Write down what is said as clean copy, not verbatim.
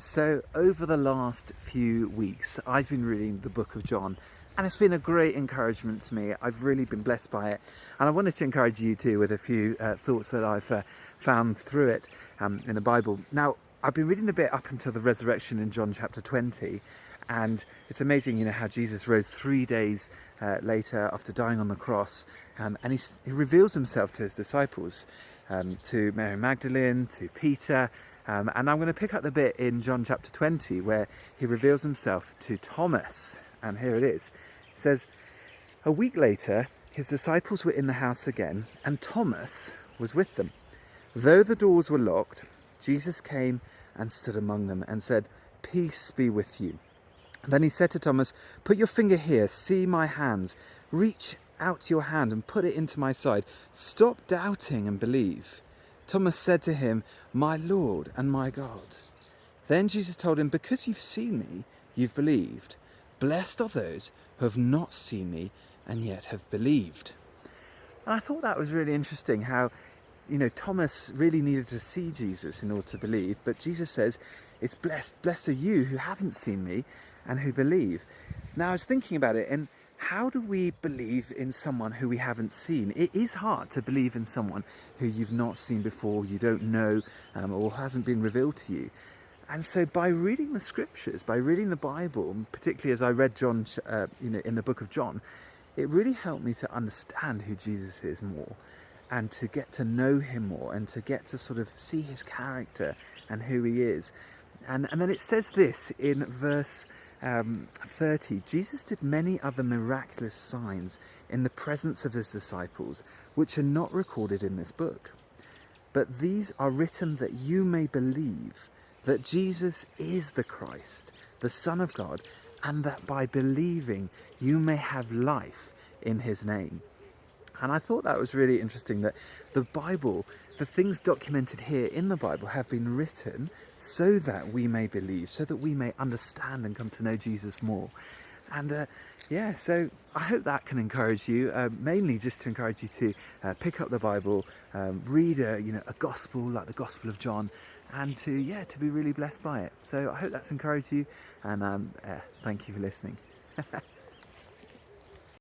So over the last few weeks, I've been reading the book of John, and it's been a great encouragement to me. I've really been blessed by it, and I wanted to encourage you too with a few thoughts that I've found through it in the Bible. Now, I've been reading the bit up until the resurrection in John chapter 20, and it's amazing, how Jesus rose 3 days later after dying on the cross, and he reveals himself to his disciples, to Mary Magdalene, to Peter. And I'm going to pick up the bit in John chapter 20 where he reveals himself to Thomas. And here it is. It says, "A week later, his disciples were in the house again, and Thomas was with them. Though the doors were locked, Jesus came and stood among them and said, 'Peace be with you.' Then he said to Thomas, 'Put your finger here, see my hands. Reach out your hand and put it into my side. Stop doubting and believe.' Thomas said to him, 'My Lord and my God.' Then Jesus told him, 'Because you've seen me, you've believed. Blessed are those who have not seen me and yet have believed.'" And I thought that was really interesting how, Thomas really needed to see Jesus in order to believe. But Jesus says, it's blessed are you who haven't seen me and who believe. Now I was thinking about it, and how do we believe in someone who we haven't seen? It is hard to believe in someone who you've not seen before, you don't know, or hasn't been revealed to you. And so by reading the scriptures, by reading the Bible, particularly as I read John, in the book of John, it really helped me to understand who Jesus is more, and to get to know him more, and to get to sort of see his character and who he is. And then it says this in verse 30, "Jesus did many other miraculous signs in the presence of his disciples, which are not recorded in this book. But these are written that you may believe that Jesus is the Christ, the Son of God, and that by believing you may have life in his name." And I thought that was really interesting, that the Bible, the things documented here in the Bible, have been written so that we may believe, so that we may understand and come to know Jesus more. And so I hope that can encourage you, mainly just to encourage you to pick up the Bible, read a gospel like the Gospel of John, and to be really blessed by it. So I hope that's encouraged you, and thank you for listening.